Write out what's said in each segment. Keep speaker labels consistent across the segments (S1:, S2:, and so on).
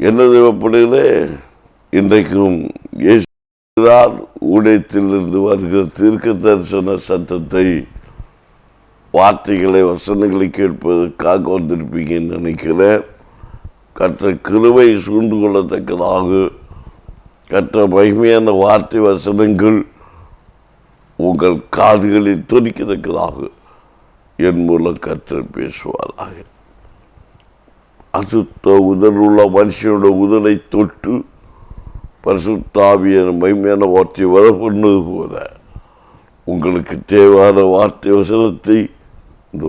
S1: என்னது பிள்ளைகளே, இன்றைக்கும் இயேசுவார் ஊழியத்திலிருந்து வருகிற தீர்க்க தரிசன சத்தத்தை, வார்த்தைகளை, வசனங்களை கேட்பதற்காக வந்திருப்பீங்கன்னு நினைக்கிறேன். கற்ற கிருபை சூழ்ந்து கொள்ளத்தக்கதாக, கற்ற மகிமையான வார்த்தை வசனங்கள் உங்கள் காதுகளில் துணிக்கத்தக்கதாக என் மூலம் கற்றல் பேசுவாராக. அசுத்த உதலுள்ள மனுஷனோட உதலை தொட்டு பரிசுத்த ஆவியான மகிமையான வார்த்தை வர பண்ணுவது போல உங்களுக்கு தேவையான வார்த்தை வசனத்தை இந்த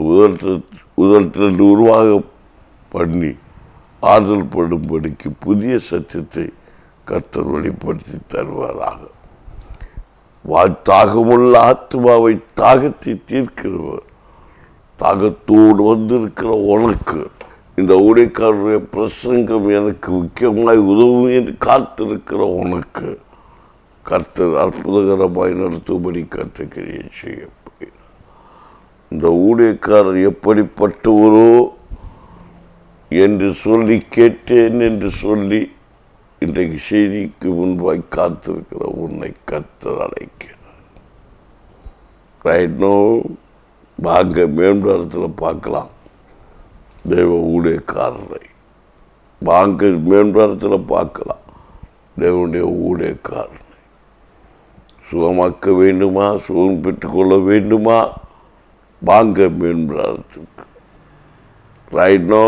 S1: உதட்டிலிருந்து உருவாக பண்ணி ஆறுதல் படும்படிக்கு புதிய சத்தியத்தை கர்த்தர் வெளிப்படுத்தி தருவாராக. தாகமுள்ள ஆத்மாவை தாகத்தை தீர்க்கிறவர், தாகத்தோடு வந்திருக்கிற உனக்கு இந்த ஊழியக்காரருடைய பிரசங்கம் எனக்கு முக்கியமாய் உதவும் என்று காத்திருக்கிற உனக்கு கர்த்தர் அற்புதகரமாய் நடத்தும்படி கற்றுக்கிறியை செய்ய போகிறார். இந்த ஊழியக்காரர் எப்படிப்பட்டவரோ என்று சொல்லி கேட்டேன் என்று சொல்லி இன்றைக்கு செய்திக்கு முன்பாய் காத்திருக்கிற உன்னை கர்த்தர் அழைக்கிறார். ரைட் நோ வாங்க மேம்பாலத்தில் பார்க்கலாம் தேவ ஊழியக்காரரை. வாங்க மேம்பாலத்தில் பார்க்கலாம் தேவனுடைய ஊழியக்காரரை. சுகமாக்க வேண்டுமா, சுகம் பெற்றுக்கொள்ள வேண்டுமா, வாங்க மேம்பாலத்துக்கு. ரைட் நோ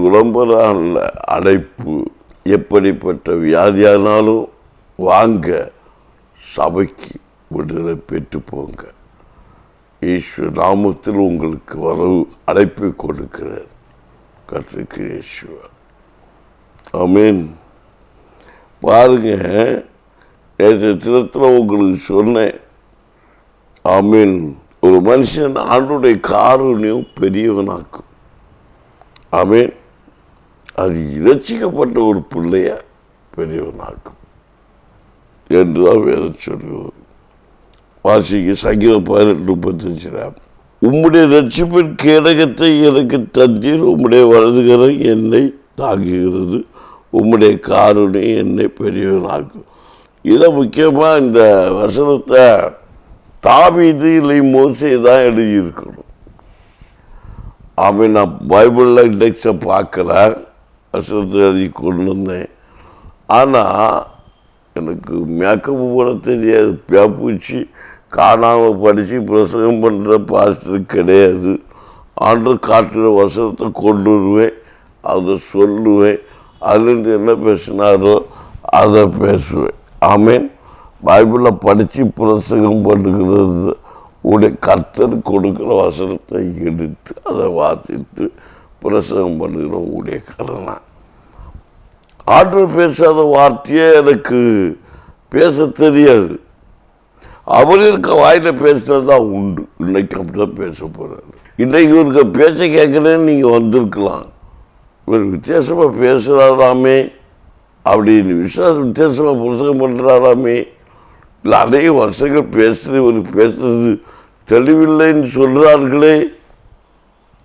S1: விளம்பரம் அல்ல, அழைப்பு. எப்படிப்பட்ட வியாதியானாலும் வாங்க, சபைக்கு விடுதலை பெற்று போங்க. ஈஸ்வர நாமத்தில் உங்களுக்கு வரவு அழைப்பை கொடுக்கிறேன். கர்த்தருக்கு இயேசுவா. ஆமென். பாருங்க, நேற்று தினத்தில் உங்களுக்கு சொன்னேன். ஆமென். ஒரு மனுஷன் ஆண்டுடைய காரணியம் பெரியவனாக்கும். ஆமென். அது இரட்சிக்கப்பட்ட ஒரு பிள்ளைய பெரியவனாக்கும் என்றுதான் வேதம் சொல்லுவது. வாசிக்கு சங்கீதம் 18:35. உம்முடைய ரட்சிப்பின் கேடகத்தை எனக்கு தந்தீர், உம்முடைய வலதுகரம் என்னை தாங்குகிறது, உம்முடைய காருணை என்னை பெரியவனாக்கும். இதை முக்கியமாக இந்த வசனத்தை தாவீது இல்லை மோசே தான் எழுதியிருக்கணும். அவன் நான் பைபிளில் இண்டெக்ஸை பார்க்கல, வசனத்தை எழுதி கொண்டு வந்தேன். ஆனால் எனக்கு மேக்கப்பு போட தெரியாது. பேப்பூச்சி காணாமல் படித்து பிரசங்கம் பண்ணுற பாஸ்டர் கிடையாது. ஆண்டு காட்டுற வசனத்தை கொண்டு வருவேன், அதை சொல்லுவேன், அதுலேருந்து என்ன பேசினாரோ அதை பேசுவேன். ஆமென். பைபிளில் படித்து பிரசங்கம் பண்ணுகிறது உடைய கர்த்தர் கொடுக்குற வசனத்தை எடுத்து அதை வாசித்து பிரசங்கம் பண்ணுகிற உடைய கரணா. ஆற்றல் பேசாத வார்த்தையே எனக்கு பேச தெரியாது. அவர் இருக்க வாயில் பேசுறது தான் உண்டு. இன்னைக்கு அப்படிதான் பேச போகிறாரு. இன்றைக்கு இவருக்கு பேச்ச கேட்குறேன்னு நீங்கள் வந்திருக்கலாம். இவர் வித்தியாசமாக பேசுகிறாராமே அப்படின்னு வித்தியாசமாக புருஷகம் பண்ணுறாராமே, இல்லை அநேக வருஷங்கள் பேசுகிறது, இவருக்கு பேசுறது தெளிவில்லைன்னு சொல்கிறார்களே.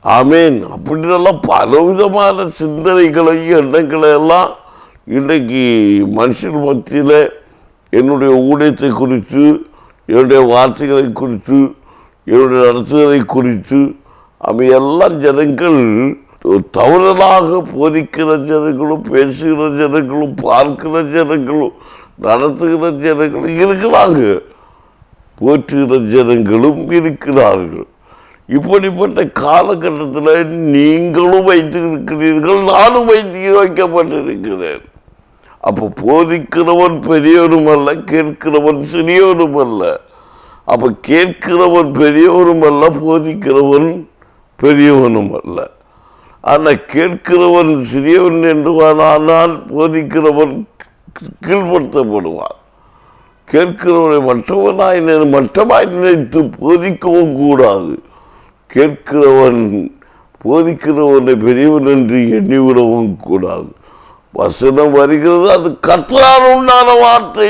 S1: ஆமேன். அப்படின்னெல்லாம் பலவிதமான சிந்தனைகளையும் எண்ணங்களையெல்லாம் இன்றைக்கு மனுஷன் மத்தியில் என்னுடைய ஊழியத்தை குறித்து, என்னுடைய வார்த்தைகளை குறித்து, என்னுடைய நடத்துதலை குறித்து அவையெல்லாம் ஜனங்கள் தவறலாக போதிக்கிற ஜனங்களும், பேசுகிற ஜனங்களும், பார்க்கிற ஜனங்களும், நடத்துகிற ஜனங்களும் இருக்கிறாங்க, போற்றுகிற ஜனங்களும் இருக்கிறார்கள். இப்படிப்பட்ட காலகட்டத்தில் நீங்களும் வைத்திருக்கிறீர்கள், நானும் வைக்கப்பட்டிருக்கிறேன். அப்போ போதிக்கிறவன் பெரியவனும் அல்ல, கேட்கிறவன் சிறியவனும் அல்ல. அப்போ கேட்கிறவன் பெரியவனும் அல்ல, போதிக்கிறவன் பெரியவனும் அல்ல. ஆனால் கேட்கிறவன் சிறியவன் என்று ஆனால் போதிக்கிறவன் கீழ்படுத்தப்படுவான். கேட்கிறவனை மற்றமாய் நினைத்து போதிக்கவும் கூடாது. கேட்கிறவன் போதிக்கிறவனை பெரியவன் என்று எண்ணிவிடவும் கூடாது. வசனம் வருகிறது, அது கர்த்தரால் உண்டான வார்த்தை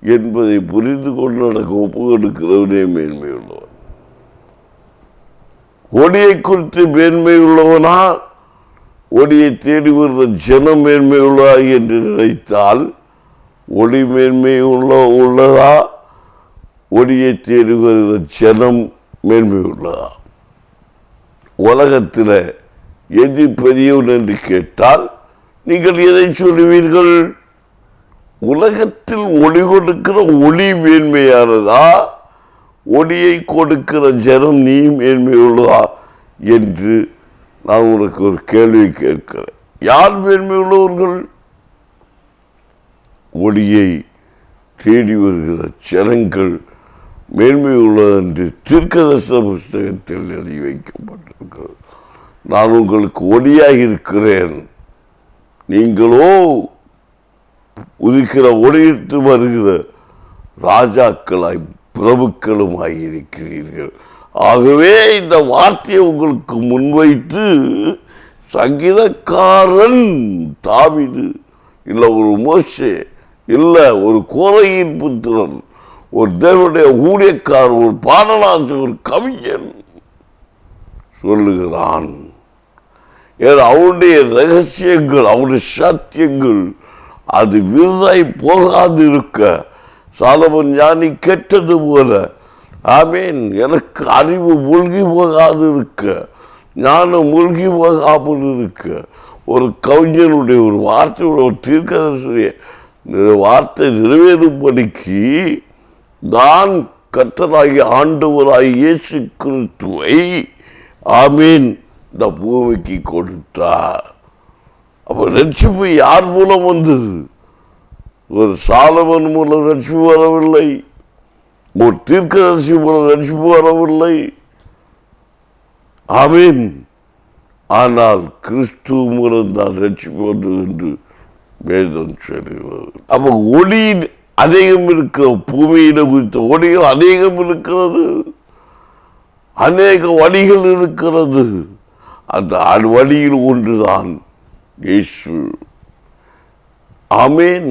S1: என்பதை புரிந்து கொண்டு எனக்கு ஒப்பு கொடுக்கிறவனே மேன்மை உள்ளவன். ஒளியை குறித்து மேன்மை உள்ளவனா, ஒளியை தேடி வருகிற ஜனம் மேன்மை உள்ளதா என்று நினைத்தால் ஒளி மேன்மை உள்ளதா, ஒளியை தேடி வருகிற ஜனம் மேன்மை உள்ளதா? உலகத்தில் எது பெரியவன் என்று கேட்டால் நீங்கள் எதை சொல்லுவீர்கள்? உலகத்தில் ஒளி கொடுக்கிற ஒளி மேன்மையானதா, ஒளியை கொடுக்கிற ஜனம் நீ மேன்மை உள்ளதா என்று நான் உனக்கு ஒரு கேள்வி கேட்கிறேன். யார் மேன்மை உள்ளவர்கள்? ஒளியை தேடி வருகிற ஜனங்கள் மேன்மை உள்ளது என்று தீர்க்கதரிசன புஸ்தகத்தில் எழுதி வைக்கப்பட்டிருக்கிறது. நான் உங்களுக்கு ஒளியாக இருக்கிறேன், நீங்களோ உதிக்கிற ஒளியிட்டு வருகிற ராஜாக்களாய் பிரபுக்களுமாய் இருக்கிறீர்கள். ஆகவே இந்த வார்த்தையை உங்களுக்கு முன்வைத்து சங்கீதக்காரன் தாவீது, இல்லை ஒரு மோசே, இல்லை ஒரு கோரையின் புத்திரன், ஒரு தேவனுடைய ஊழியக்காரர், ஒரு பாடலாசிரியர், ஒரு கவிஞன் சொல்லுகிறான். அவருடைய ரகசியங்கள், அவருடைய சத்தியங்கள் அது விருதாய் போகாது இருக்க சாலமோன் ஞானி கேட்டது போல, ஆமேன், எனக்கு அறிவு மூழ்கி போகாது இருக்க, ஞானம் மூழ்கி போகாமல் இருக்க, ஒரு கவிஞனுடைய ஒரு வார்த்தையோட ஒரு தீர்க்கதரிசியுடைய வார்த்தை நிறைவேறும்படிக்கு நான் கர்த்தராகிய ஆண்டவராய் இயேசு கிறிஸ்துவை, ஆமீன், இந்த பூமிக்கு கொடுத்தார். அப்ப ரட்சிப்பு யார் மூலம் வந்தது? ஒரு சாலமன் மூலம் ரட்சிப்பு வரவில்லை, ஒரு தீர்க்கதரிசி மூலம் ரட்சிப்பு வரவில்லை, ஆமீன். ஆனால் கிறிஸ்துவ மூலம் தான் ரட்சிப்பு வந்தது என்று வேதம் சொல்கிறது. அப்ப ஒளி அநேகம் இருக்கிற பூமியில குறித்த ஒளிகள் அநேகம் இருக்கிறது, அநேக வழிகள் இருக்கிறது. அந்த வழியில் ஒன்றுதான் இயேசு. ஆமீன்.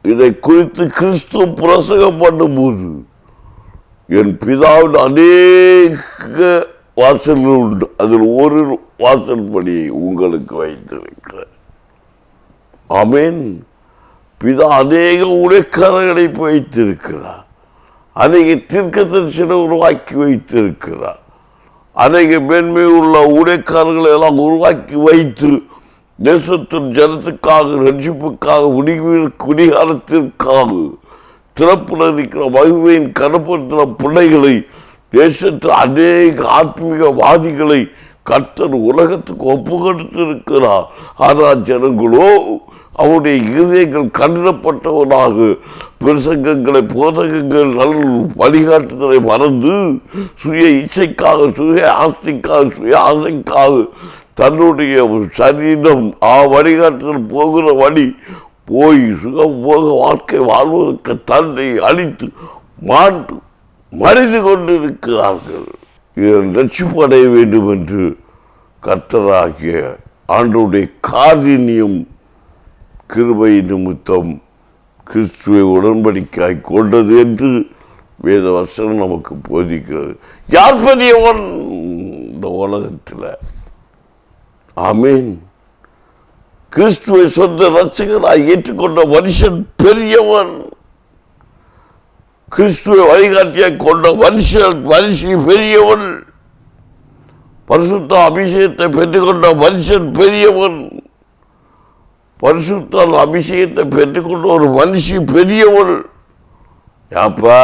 S1: இதை குறித்து கிறிஸ்து பிரசங்கம் பண்ணும்போது, என் பிதாவின் அநேக வாசல்கள் உண்டு, அதில் ஒரு வாசல் படியை உங்களுக்கு வைத்திருக்கிறேன். ஆமீன். பிதா அநேக உடைக்காரர்களை வைத்திருக்கிறார், அநேக தீர்க்கதரிசனை உருவாக்கி வைத்திருக்கிறார், அநேக மேன்மை உள்ள உடைக்காரர்களை எல்லாம் உருவாக்கி வைத்து தேசத்தின் ஜனத்துக்காக, ரட்சிப்புக்காக, குடிகாலத்திற்காக திறப்புல இருக்கிற மகிமையின் கனப்படுத்தின பிள்ளைகளை, தேசத்தில் அநேக ஆத்மீகவாதிகளை கர்த்தர் உலகத்துக்கு ஒப்பு கொடுத்திருக்கிறார். ஆனால் ஜனங்களோ அவருடைய இருதயங்கள் கண்டிடப்பட்டவனாக பிரசங்கங்களை, போதகங்கள், நல் வழிகாட்டுதலை மறந்து சுய இச்சைக்காக, சுய ஆஸ்திக்காக, சுய ஆசைக்காக தன்னுடைய சரீரம் வழிகாட்டுதல் போகிற வழி போய் சுகம் போக வாழ்க்கை வாழ்வதற்கு தன்னை அழித்து மாண்டு மறைந்து கொண்டிருக்கிறார்கள். இதன் ரட்சிப்பு அடைய வேண்டும் என்று கர்த்தராகிய ஆண்டவருடைய காரியம் கிருபை நிமித்தம் கிறிஸ்துவை உடன்படிக்கையாய் கொண்டது என்று வேத வசனம் நமக்கு போதிக்கிறது. யார் பெரியவன் இந்த உலகத்தில்? ஆமீன். கிறிஸ்துவை சொந்த ரட்சகராய் ஏற்றுக்கொண்ட மனுஷன் பெரியவன். கிறிஸ்துவை வழிகாட்டியாய் கொண்ட மனுஷி பெரியவன். பரிசுத்த அபிஷேகத்தை பெற்றுக்கொண்ட மனுஷன் பெரியவன். பரிசுத்த அபிஷேகத்தை பெற்றுக்கொண்ட ஒரு மனுஷி பெரியவள். யாப்பா,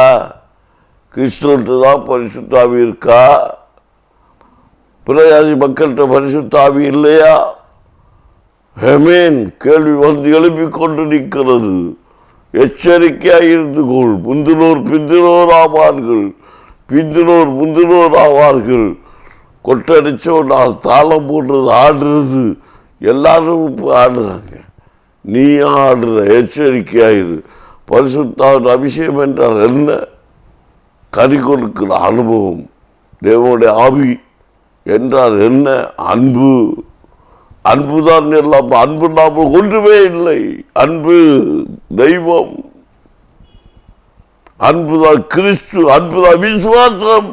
S1: கிறிஸ்துவன்ட்டு தான் பரிசுத்தாவி இருக்கா? பிரயாதி மக்கள்கிட்ட பரிசுத்தாவி இல்லையா? கேள்வி வந்து எழுப்பிக் கொண்டு நிற்கிறது. எச்சரிக்கையாக இருந்து கொள். முந்தினோர் பிந்தினோர் ஆவார்கள், பிந்தினோர் முந்தினோர் ஆவார்கள். கொட்டடிச்சோம், நான் தாளம் போடுறது, ஆடுறது, எல்லாரும் இப்போ ஆடுறாங்க. நீ ஆடுற. எச்சரிக்கையாயிரு. பரிசுத்தாவின் அபிஷேகம் என்றால் என்ன? கனி கொடுக்கிற அனுபவம். தேவனுடைய ஆவி என்றால் என்ன? அன்பு. அன்புதான் எல்லாம். அன்பு இல்லாமல் ஒன்றுமே இல்லை. அன்பு தெய்வம், அன்புதான் கிறிஸ்து, அன்புதான் விசுவாசம்.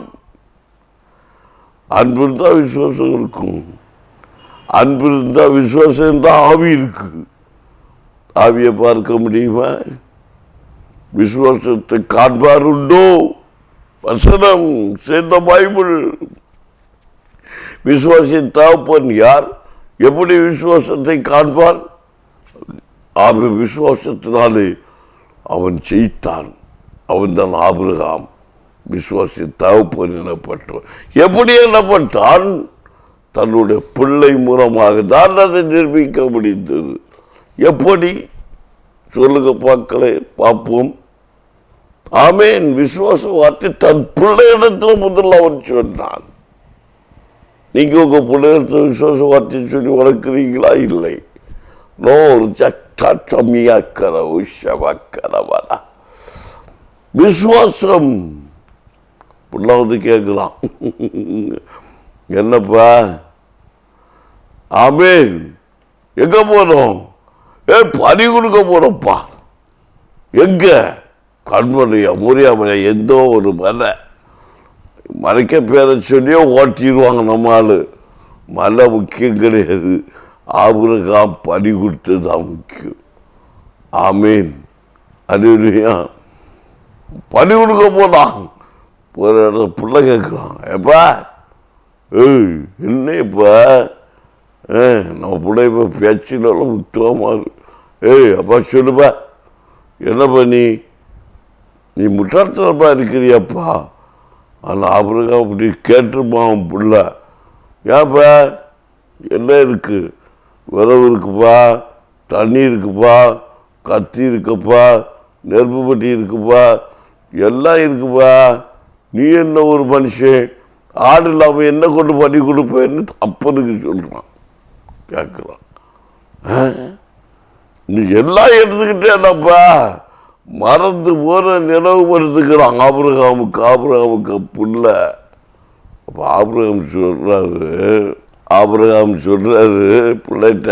S1: அன்பு தான் விசுவாசம் இருக்கும். அன்பு இருந்தால் விசுவாசம் இருந்தால் ஆவி இருக்கு. ஆவியை பார்க்க முடியுமா? விசுவாசத்தை காண்பார் உண்டோ? வசனம் சேர்ந்த பைபிள். விசுவாசின் தகப்பன் யார்? எப்படி விசுவாசத்தை காண்பான்? அவன் விசுவாசத்தினாலே அவன் ஜெயித்தான். அவன் தான் ஆபிரகாம், விசுவாசின் தகப்பன் எனப்பட்டவன். எப்படி எனப்பட்டான்? தன்னுடைய பிள்ளை மூலமாக தான் அதை நிரூபிக்க முடிந்தது. எப்படி சொல்லுங்க பார்ப்போம். ஆமேன். விசுவாச வார்த்தை தன் பிள்ளையிடத்துல முதல்ல அவன் சொன்னான். நீங்க உங்க பிள்ளையிடத்துல விசுவாச வார்த்தை சொல்லி வளர்க்குறீங்களா? இல்லை. விசுவாசம் பிள்ளை வந்து கேட்கலாம், என்னப்பா? ஆமேன். எங்க போறோம்? பணி கொடுக்க போறோம்ப்பா. எங்க? கண்மலையா, முறியாமலையா, எந்த ஒரு மலைக்க பேரை சொல்லியோ ஓட்டிடுவாங்க நம்ம ஆளு. மலை முக்கியம் கிடையாது. ஆபிரகாம் பணி கொடுத்தது தான் முக்கியம். ஆமீன். அல்லேலூயா. பணி கொடுக்க போனான். ஒரு இடத்துல பிள்ளை கேட்கலாம், எப்பா என்ன இப்ப நம்ம பிள்ளை இப்போ பேச்சினாலும் முத்துவமா அப்பா சொல்லுப்பா, என்னப்பா நீ முட்டாள்தனப்பா இருக்கிறியாப்பா? ஆனால் ஆபிரகாம் அப்படி கேட்டுருப்பான் அவன் பிள்ளை. ஏன்ப்பா? என்ன இருக்கு? விரவு இருக்குப்பா, தண்ணி இருக்குப்பா, கத்தி இருக்குப்பா, நெருப்பு பட்டி இருக்குப்பா, எல்லாம் இருக்குப்பா. நீ என்ன ஒரு மனுஷன்? ஆடு இல்லாமல் என்ன கொண்டு பண்ணி கொடுப்பேன்னு அப்பனுக்கு சொல்கிறான். கேட்குறான், நீ எல்லாம் எடுத்துக்கிட்டேனப்பா. மறந்து போற நினைவுபடுத்துக்கிறான் ஆபிரகாமுக்கு புள்ள. அப்போ ஆபிரகாம் சொல்றாரு பிள்ளைட்ட,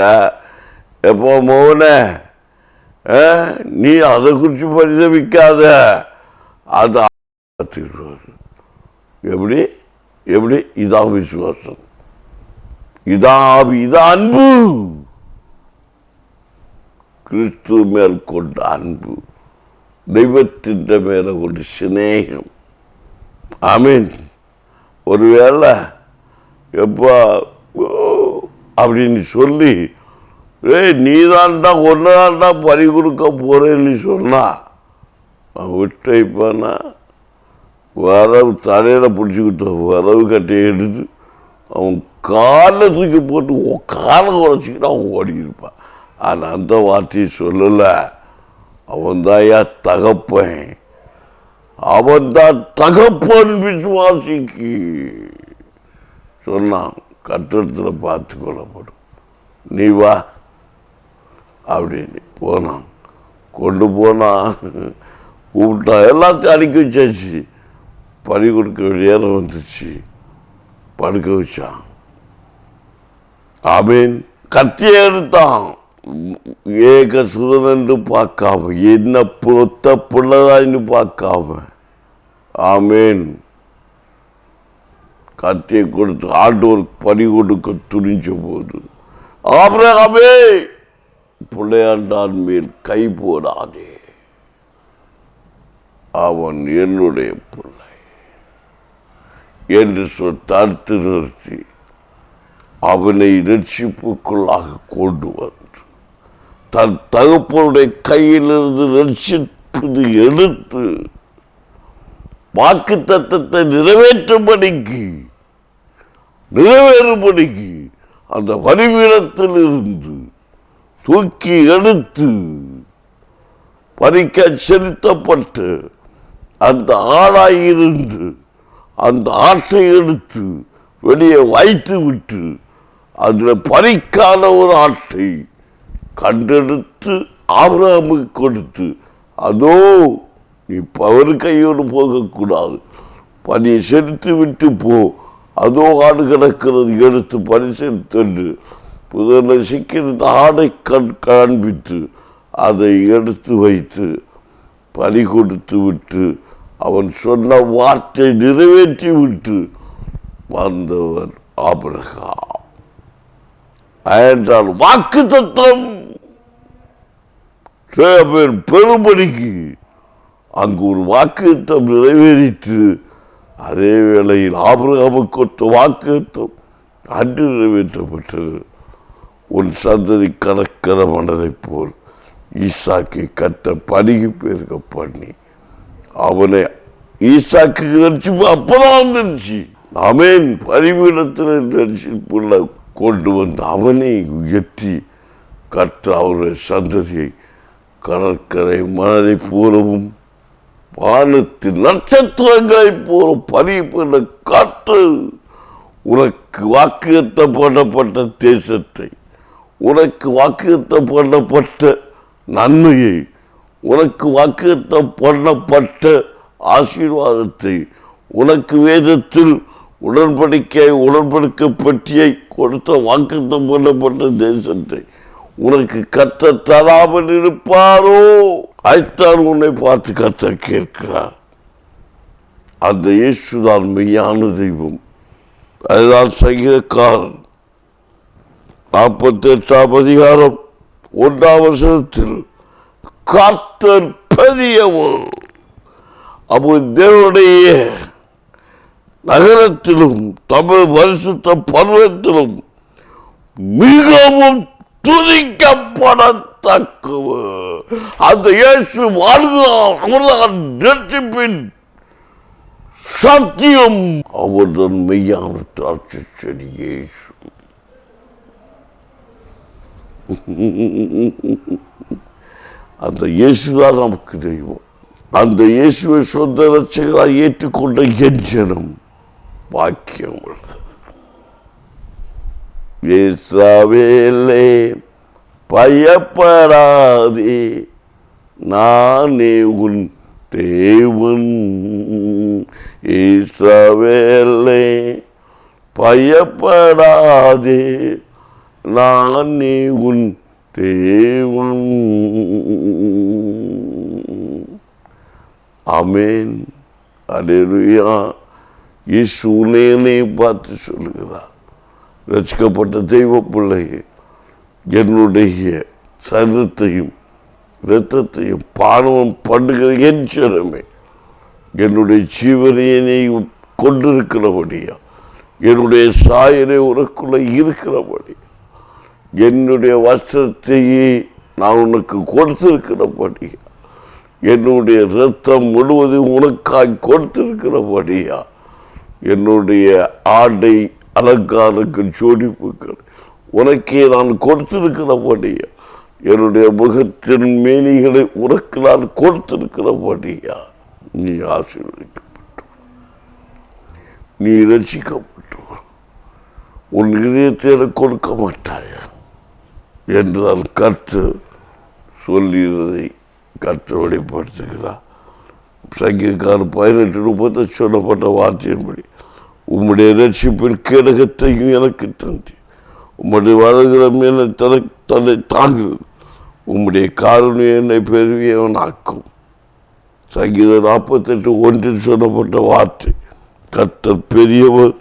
S1: எப்போ மோன நீ அதை குறித்து பரிதவிக்காத, அதை கற்றுக்கிடுவாரு. எப்படி எப்படி? இதான் விசுவாசம், இதான் ஆவி, இதான் அன்பு. கிறிஸ்து மேல் கொண்ட அன்பு, தெய்வத்தின் மேல கொண்ட சிநேகம். ஆமீன். ஒருவேளை எப்பா அப்படின்னு சொல்லி நீதான்டா ஒன்னுதான்டா பறி கொடுக்க போறேன்னு சொன்னா விட்டானா வரவு தலையில பிடிச்சிக்கிட்ட வரவு கட்டையை எடுத்து அவன் காலை தூக்கி போட்டு காலை உடச்சிக்கிட்டு அவன் ஓடி இருப்பான். ஆனால் அந்த வார்த்தையை சொல்லலை. அவன்தாயா தகப்பன், அவன்தான் தகப்பன். விசுவாசிக்கு சொன்னான், கட்டடத்தில் பார்த்து கொள்ளப்படும், நீ வா அப்படின்னு போனான். கொண்டு போனான், கூப்பிட்டான், எல்லாத்தையும் அடிக்க வச்சாச்சு. பறி கொடுக்க நேரம் வந்துச்சு, படுக்க வச்சான். ஆமீன். கத்தியை எடுத்தான். ஏக சுதன் என்று பார்க்காம, என்ன பொத்த பிள்ளைதான்னு பார்க்காம. ஆமீன். கத்தியை கொடுத்து ஆண்டவர் பறி கொடுக்க துணிஞ்ச போது, ஆபிரகாமே பிள்ளையாண்டான் மேல் கை போடாதே, அவன் என்னுடைய பிள்ளை என்று தடுத்து நிறுத்தி அவனை ரட்சிப்புக்குள்ளாக கொண்டு வந்து தன் தகப்பனுடைய கையிலிருந்து ரட்சிப்பது எடுத்து வாக்கு தத்தத்தை நிறைவேறும்படிக்கு அந்த பலிபீடத்தில் இருந்து தூக்கி எடுத்து பறிக்க செலுத்தப்பட்டு அந்த ஆளாயிருந்து அந்த ஆட்டை எடுத்து வெளியே வைத்து விட்டு அதில் பறிக்காத ஒரு ஆட்டை கண்டெடுத்து ஆபிரகாமுக்கு கொடுத்து, அதோ நீ பவர் கையோடு போகக்கூடாது, பணியை செலுத்தி விட்டு போ, அதோ ஆடு கிடக்கிறது எடுத்து பணி செலுத்து புதரில் சிக்கியிருந்த ஆடை காண்பித்து அதை எடுத்து வைத்து பலி கொடுத்து விட்டு அவன் சொன்ன வார்த்தை நிறைவேற்றி விட்டு வந்தவர் ஆபிரகாம். என்றால் வாக்கு தத்துவம் பெரும்படிக்கு அங்கு ஒரு வாக்குத்தம் நிறைவேறிற்று. அதே வேளையில் ஆபிரகாமுக்கு கொடுத்த வாக்குத்தம் அன்று நிறைவேற்றப்பட்டது. உன் சந்ததி கலக்கிற மனதை போல் ஈசாக்கை கட்ட பணிக்கு பெருக பண்ணி அவனை ஈசாக்கு ரட்சிப்பு அப்பதான் வந்துருச்சு. ஆமென். பரிவீடத்தில் ரட்சிப்புள்ள கொண்டு வந்து அவனை உயர்த்தி கற்ற அவருடைய சந்ததியை கடற்கரை மணலை போலவும் வானத்தின் நட்சத்திரங்களை போல பரிபூர்ண காற்று உனக்கு வாக்குத்தம் பண்ணப்பட்ட தேசத்தை, உனக்கு வாக்குத்தம் பண்ணப்பட்ட நன்மையை, உனக்கு வாக்குத்தம் பண்ணப்பட்ட ஆசீர்வாதத்தை, உனக்கு வேதத்தில் உடன்படிக்கை பற்றியை கொடுத்த வாக்குத்தம் பண்ணப்பட்ட தேசத்தை உனக்கு கர்த்தர் தராமல் இருப்பாரோ? ஐத்தான் உன்னை பார்த்து கர்த்தர் கேட்கிறார். அந்த இயேசுதான் மெய்யான தெய்வம். அதுதான் சங்கீதக்காரன் 48 அதிகாரம் 1 வசனத்தில் கர்த்தர் பெரியவர், அவர் தேவனுடைய நகரத்திலும் தமிழ் பரிசுத்த பர்வத்திலும் மிகவும் துதிக்கப்படத்தக்கவர். அந்த இயேசு வாழ்கிறார். அவர்தான் இரட்சிப்பின் சத்தியம். அவர்தான் மெய்யான திராட்சை செடி இயேசு. அந்த இயேசுதான் நமக்கு தெய்வம். அந்த இயேசுவை சொந்த ரட்சகராய் ஏற்றுக்கொண்ட என் ஜனம் பாக்கியம் உள்ளது. இஸ்ரவேலே பயப்படாதே, நானே உன் தேவன். இஸ்ரவேலே பயப்படாதே, நானே உன் தேவன். ஆமென். அல்லேலூயா. இயேசு உன்னை பார்த்து சொல்லுகிறார், ரட்சிக்கப்பட்ட தெய்வ பிள்ளையே, என்னுடைய சரீரத்தையும் இரத்தத்தையும் பானமும் பண்ணுகிற என் ஜனமே, என்னுடைய ஜீவனையை நீ கொண்டிருக்கிறபடியா, என்னுடைய சாயலை உனக்குள்ள இருக்கிறபடியா, என்னுடைய வஸ்திரத்தையே நான் உனக்கு கொடுத்திருக்கிறபடியா, என்னுடைய இரத்தம் முழுவதும் உனக்காய் கொடுத்திருக்கிறபடியா, என்னுடைய ஆடை அலங்காரங்கள் ஜோடிப்புகள் உனக்கே நான் கொடுத்திருக்கிறபடியா, என்னுடைய முகத்தின் மேனிகளை உனக்கு நான் கொடுத்திருக்கிறபடியா, நீ ஆசீர்வதிக்கப்பட்டவன், நீ ரட்சிக்கப்பட்டவன், உன் இதயத்தை எனக்கு கொடுக்க மாட்டாயா என்றால் கர்த்தர் சொல்லுகிறதை கர்த்தர் வெளிப்படுத்துகிறார். சங்கீதக்காரர் 18:30 சொல்லப்பட்ட வார்த்தையின்படி உம்முடைய ரட்சிப்பின் கேடகத்தையும் எனக்கு தந்தி, உம்முடைய வலதுகரம் என்னை தன்னை தாங்கு, உம்முடைய காருண்யம் என்னை பெருவியவன் ஆக்கும். சங்கீதம் 48:1 சொல்லப்பட்ட வார்த்தை, கர்த்தர் பெரியவர்,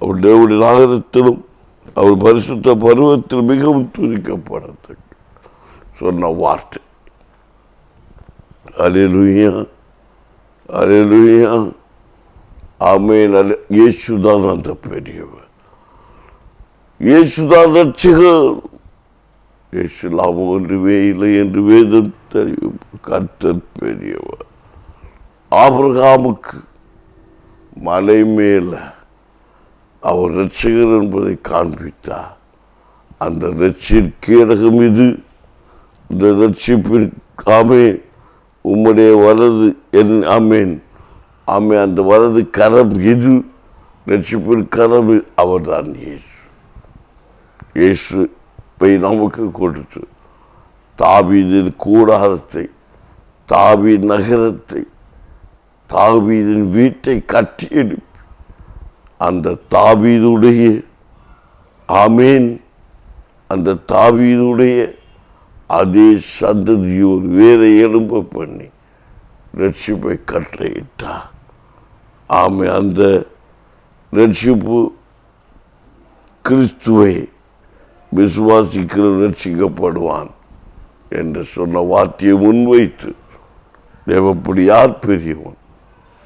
S1: அவர் தேவனுடைய நகரத்திலும் அவர் பரிசுத்த பருவத்தில் மிகவும் துதிக்கப்படத்தக்க சொன்ன வார்த்தை. அல்லேலூயா, அல்லேலூயா, ஆமென். இயேசுதான் அந்த பெரியவர், இயேசுதான் ரட்சகர். இயேசு இல்லாமல் ஒன்றுமே இல்லை என்று வேதம் தெரியும். கர்த்தர் பெரியவர். ஆபிரகாமுக்கு மலை மேல அவர் ரட்சகர் என்பதை காண்பித்தார். அந்த ரட்சிக்கேடகம் இது. இந்த ரட்சிப்பின் ஆமென் உம்முடைய வலது என் ஆமென் ஆமென் அந்த வலது கரம் இது, ரட்சிப்பின் கரம் அவர்தான் இயேசு. இயேசுவை நமக்கு கொடுத்து தாவீதின் கூடாரத்தை, தாவீது நகரத்தை, தாவீதின் வீட்டை கட்டி எழுப்பி அந்த தாவீதுடைய ஆமேன் அந்த தாவீதுடைய அதே சந்ததியோர் வேற எலும்ப பண்ணி ரட்சிப்பை கட்டளையிட்டார். ஆமே, அந்த ரட்சிப்பு கிறிஸ்துவை விசுவாசிக்கிற ரட்சிக்கப்படுவான் என்று சொன்ன வார்த்தையை முன்வைத்து தேவப்படி யார் பெரியவன்?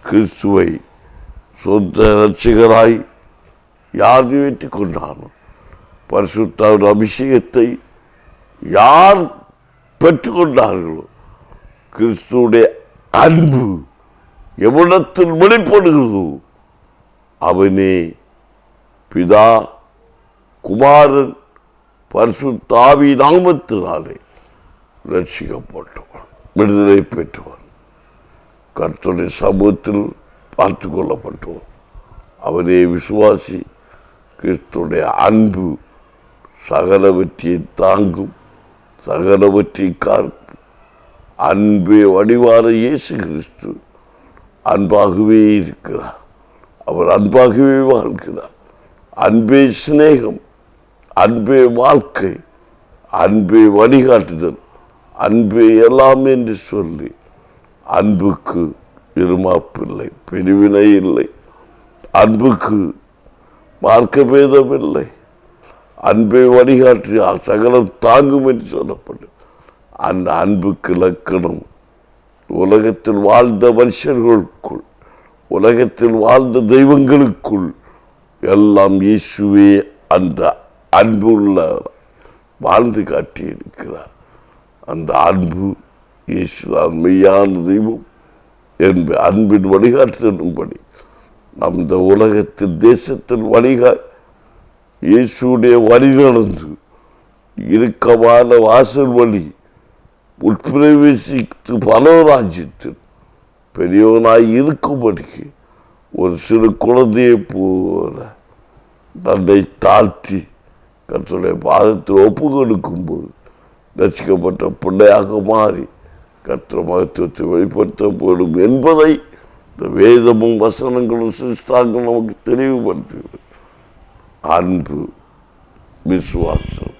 S1: கிறிஸ்துவை சொந்த ரட்சிகராய் யார் நிறைவேற்றிக் கொண்டானோ, பரிசுத்த அபிஷேகத்தை யார் பெற்றுக்கொண்டார்களோ, கிறிஸ்துடைய அன்பு எவ்விடத்தில் வெளிப்படுகிறதோ அவனே பிதா, குமாரன், பரிசுத்த ஆவி நாமத்தினாலே ரட்சிக்கப்பட்டவன், விடுதலை பெற்றவன், கர்த்தருடைய சமூகத்தில் பார்த்து கொள்ளப்பட்டவன். அவனே விசுவாசி. கிறிஸ்துடைய அன்பு சகலவற்றை தாங்கும், சகலவற்றை காக்கும். அன்பே வடிவான இயேசு கிறிஸ்து அன்பாகவே இருக்கிறார். அவர் அன்பாகவே வாழ்கிறார். அன்பே சிநேகம், அன்பே வாழ்க்கை, அன்பே வழிகாட்டுதல், அன்பே எல்லாம் என்று சொல்லி அன்புக்கு இருமாப்பில்லை, பிரிவினை இல்லை. அன்புக்கு மார்க்க பேதம் இல்லை. அன்பை வழிகாற்றி சகலம் தாங்கும் என்று சொல்லப்படும். அந்த அன்புக்கு இலக்கணம் உலகத்தில் வாழ்ந்த மனுஷர்களுக்குள், உலகத்தில் வாழ்ந்த தெய்வங்களுக்குள் எல்லாம் இயேசுவே அந்த அன்புள்ள வாழ்ந்து காட்டியிருக்கிறார். அந்த அன்பு இயேசுதான் மெய்யான தெய்வம் என்ப அன்பின் வழிகாட்டுதலும்படி நம் இந்த உலகத்தில் தேசத்தில் இயேசுடைய வழி நடந்து இறுக்கமான வாசல் வழி உட்பிரவேசித்து பரவராஜ்யத்தில் பெரியவனாய் இருக்கும்படிக்கு ஒரு சிறு குழந்தையை போல தன்னை தாழ்த்தி கர்த்தருடைய பாதத்தில் ஒப்பு கொடுக்கும்போது ரசிக்கப்பட்ட பிள்ளையாக மாறி கர்த்தர் மகத்துவத்தை வெளிப்படுத்தப்படும் என்பதை இந்த வேதமும் வசனங்களும் சிஸ்டாங்களும் நமக்கு தெளிவுபடுத்துகிறது. அன்பு, விசுவாசம்,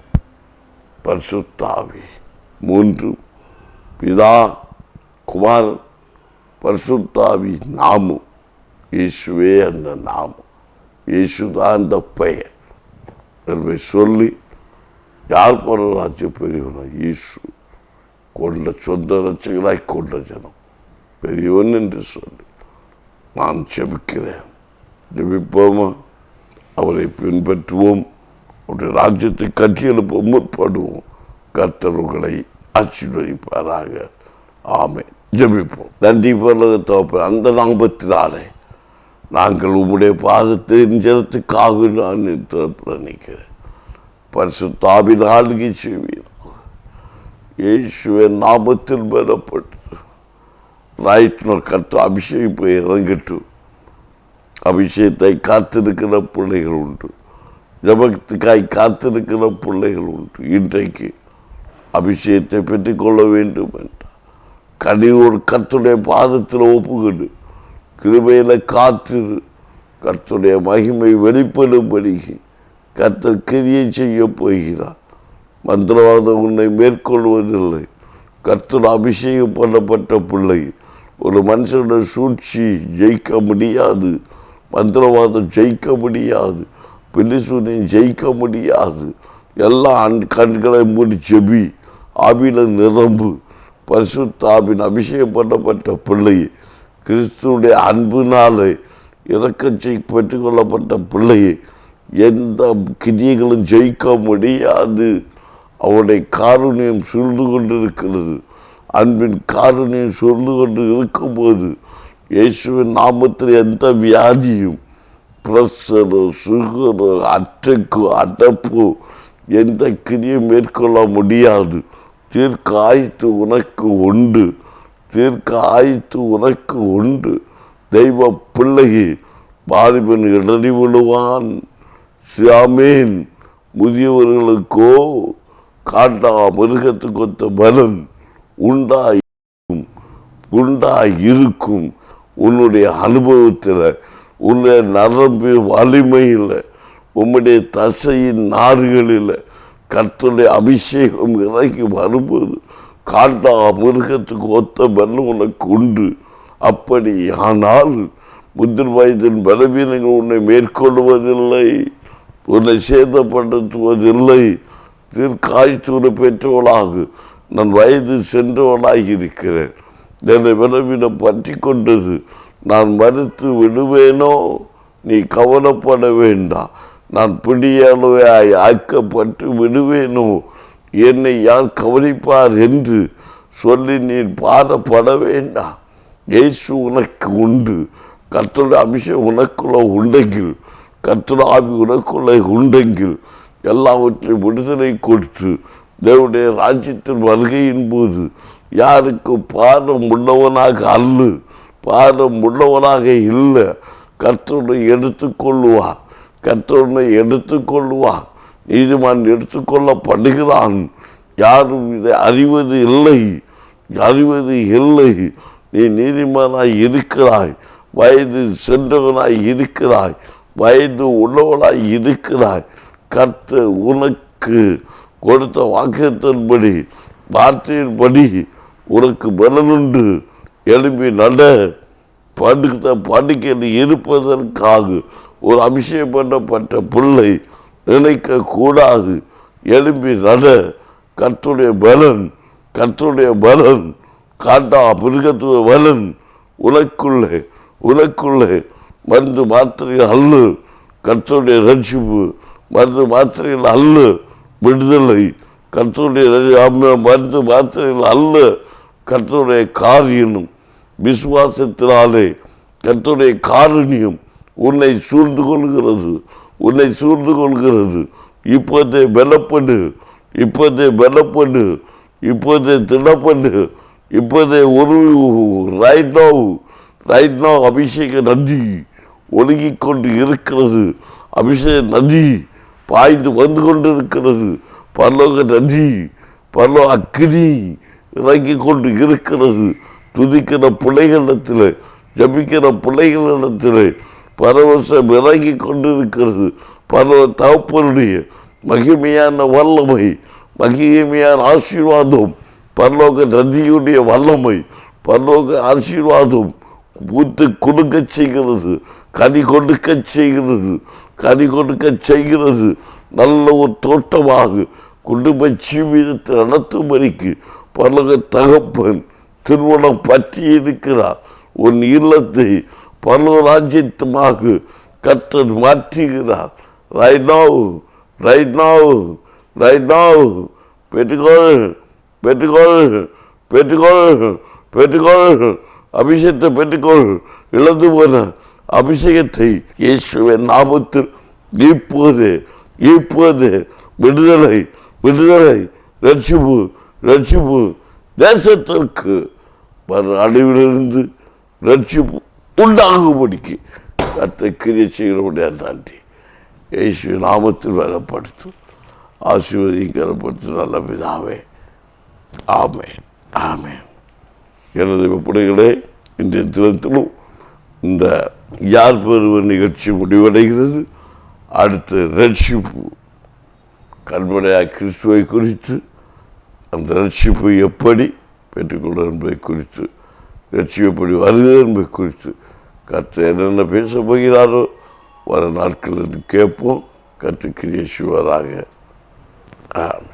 S1: பரிசுத்த ஆவி, மூன்றும் பிதா, குமாரன், பரிசுத்த ஆவி நாமம். இயேசுவே அந்த நாமம், இயேசுதான் அந்த பெயர் என்பதை சொல்லி யார் பரராஜ்ய பெரியவனா? இயேசு கொண்ட சொந்த ரட்சகராய் கொண்ட ஜனம் பெரியவன் என்று சொல்லி நான் ஜெபிக்கிறேன். ஜெபிப்போமா? அவரை பின்பற்றுவோம். அவருடைய ராஜ்யத்தை கட்டியெழுப்ப முற்படுவோம். கர்த்தர்களை ஆசீர்வதிப்பாராக. ஆமென். ஜெபிப்போம். நன்றி பரலோகத்தகப்பனே, அந்த நாமத்தினாலே நாங்கள் உம்முடைய பாதத்தின் ஜனத்துக்காக நான் நினைக்கிறேன். பரிசுத்த ஆவியின் ஆளுகை செய்வீர். இயேசுவின் நாமத்தில் பெறப்பட்டு கர்த்தர் அபிஷேகம் இறங்கட்டும். அபிஷேகத்தை காத்திருக்கிற பிள்ளைகள் உண்டு, ஜபத்துக்காய் காத்திருக்கிற பிள்ளைகள் உண்டு. இன்றைக்கு அபிஷேகத்தை பெற்றுக்கொள்ள வேண்டும் என்றார். கனிவோடு கர்த்தருடைய பாதத்தில் ஒப்புக்கொண்டு கிருபையில காத்திரு. கர்த்தருடைய மகிமை வெளிப்படும்படி கர்த்தர் கிரியை செய்ய போகிறார். மந்திரவாதம் உன்னை மேற்கொள்வதில்லை. கர்த்தர் அபிஷேகம் பண்ணப்பட்ட பிள்ளை. ஒரு மனுஷனுடைய சூழ்ச்சி ஜெயிக்க முடியாது, மந்திரவாதம் ஜெயிக்க முடியாது, பில்லிசூனியம் ஜெயிக்க முடியாது. எல்லாம் கண்களை மூடி ஜெபி, ஆவியில நிரம்பு. பரிசுத்த ஆவியின் அபிஷேகம் பண்ணப்பட்ட பிள்ளை, கிறிஸ்துடைய அன்பினாலே இறக்கச்சை பெற்றுக்கொள்ளப்பட்ட பிள்ளையை எந்த கிரியைகளும் ஜெயிக்க முடியாது. அவருடைய காருண்யம் சூழ்ந்து கொண்டிருக்கிறது. அன்பின் காருண்யம் சூழ்ந்து கொண்டு இருக்கும்போது இயேசுவின் நாமத்தில் எந்த வியாதியும், பிரஷரு, சுகரு, அட்டக்கு, அடப்பு, எந்த கிரியும் மேற்கொள்ள முடியாது. தீர்க்க ஆயத்து உனக்கு உண்டு, தீர்க்க ஆயத்து உனக்கு உண்டு. தெய்வ பிள்ளையே, வாலிபன் இடறி விழுவான். சியாமேன். முதியவர்களுக்கோ காட்டா மிருகத்துக்கு ஒத்த பலன் உண்டாயிருக்கும். உன்னுடைய அனுபவத்தில், உன்னுடைய நரம்பு வலிமையில், உன்னுடைய தசையின் நாறுகளில் கர்த்தருடைய அபிஷேகம் இறங்கி வரும்போது காட்டா மிருகத்துக்கு ஒத்த பலன் உனக்கு உண்டு. அப்படி ஆனால் முதிர் வயதின் பலவீனங்கள் உன்னை மேற்கொள்வதில்லை, உன்னை சேதப்படுத்துவதில்லை. தீர்க்காய்ச்சூடு பெற்றவளாக நான் வயது சென்றவளாக இருக்கிறேன். என்னை விளவிடம் பற்றி கொண்டது நான் மறுத்து விடுவேனோ? நீ கவலைப்பட வேண்டாம். நான் பிடியளவாய் ஆக்கப்பட்டு விடுவேனோ? என்னை யார் கவனிப்பார் என்று சொல்லி நீ பாரப்பட வேண்டாம். இயேசு உனக்கு உண்டு. கர்த்தருடைய அபிஷேகம் உனக்குள்ள உண்டெങ്കിൽ, கர்த்தருடைய ஆவி உனக்குள்ள உண்டெങ്കിൽ எல்லாவற்றையும் விடுதலை கொடுத்து தேவனுடைய ராஜ்யத்தின் வருகையின் போது யாருக்கு பாரம் உள்ளவனாக அல்ல, பாரம் உள்ளவனாக இல்லை, கர்த்தருடைய எடுத்துக்கொள்ளுவார், கர்த்தருடைய எடுத்துக்கொள்ளுவார். நீதிமான் எடுத்துக்கொள்ளப்படுகிறான். யாரும் இதை அறிவது இல்லை, அறிவது இல்லை. நீ நீதிமானாய் இருக்கிறாய், வயது சென்றவனாய் இருக்கிறாய், வயது உள்ளவனாய் இருக்கிறாய். கர்த்தர் உனக்கு கொடுத்த வாக்கியத்தின்படி, வார்த்தையின்படி உனக்கு பலனுண்டு. எழும்பி நட. படுக்கையில் இருப்பதற்காக ஒரு அபிஷேகம் பண்ணப்பட்ட பிள்ளை நினைக்கக்கூடாது. எழும்பி நட. கர்த்தருடைய பலன், கர்த்தருடைய பலன், காட்டா மிருகத்துவ பலன் உனக்குள்ளே, உனக்குள்ளே. மருந்து மாத்திரைகள் அல்ல கர்த்தருடைய ரட்சிப்பு, மருந்து மாத்திரைகள் அல்ல விடுதலை, கர்த்தருடைய மருந்து மாத்திரைகள் அல்ல கர்த்தருடைய காரியனும். விசுவாசத்தினாலே கர்த்தருடைய காரணியம் உன்னை சூழ்ந்து கொள்கிறது, உன்னை சூழ்ந்து கொள்கிறது. இப்போதே பலப்படு, இப்போதே பலப்படு, இப்போதே திடப்படு, இப்போதே ஒரு ரைட் நோ அபிஷேக நதி ஒழுகிக் கொண்டு இருக்கிறது. அபிஷேக நதி பாய்ந்து வந்து கொண்டு இருக்கிறது. பரலோக நதி, பரலோக அக்கினி இறங்கி கொண்டு இருக்கிறது. துதிக்கிற பிள்ளைகளிடத்தில், ஜபிக்கிற பிள்ளைகளிடத்தில் பரவசம் இறங்கி கொண்டிருக்கிறது. பரவ தகப்பனுடைய மகிமையான வல்லமை, மகிமையான ஆசீர்வாதம், பரலோக நதியுடைய வல்லமை, பரலோக ஆசீர்வாதம் பூத்து கொடுக்க செய்கிறது, கனி கொடுக்க செய்கிறது, கனி கொடுக்க செய்கிறது. நல்ல ஒரு தோட்டமாக குடும்ப ஜீவிதத்தை நடத்தும்படிக்கு பரலோக தகப்பன் திருமணம் பற்றி இருக்கிறார். உன் இல்லத்தை பரலோக ராஜ்யமாக கர்த்தர் மாற்றுகிறார். Right now, right now, right now. பெற்றுக்கொள், பெற்றுக்கொள், பெற்றுக்கொள், பெற்றுக்கொள். அபிஷேகத்தை பெற்றுக்கொள். இழந்து போன அபிஷேகத்தை இயேசுவின் நாமத்தில் இப்போது, இப்போது விடுதலை, விடுதலை, ரட்சிப்பு, ரட்சிப்பு. தேசத்திற்கு அழிவிலிருந்து ரட்சிப்பு உண்டாகும்படிக்கு கர்த்தர் கிரியை செய்கிறபடியா நன்றி. இயேசு நாமத்தில் வேலைப்படுத்தும், ஆசீர்வதிக்கப்படுத்தும் நல்ல பிதாவே. ஆமென், ஆமென். எனது பிள்ளைகளே, இன்றைய தினத்திலும் இந்த யார் பெறுவர் நிகழ்ச்சி முடிவடைகிறது. அடுத்து ரட்சிப்பு, கண்மலையாக கிறிஸ்துவை குறித்து, அந்த ரட்சிப்பு எப்படி பெற்றுக்கொள்ள என்பதை குறித்து, ரட்சிப்பு எப்படி வருகிறது என்பதை குறித்து கர்த்தர் என்னென்ன பேச போகிறாரோ வர நாட்கள் என்று கேட்போம். கர்த்தர் கிரியை செய்வாராக. ஆமென்.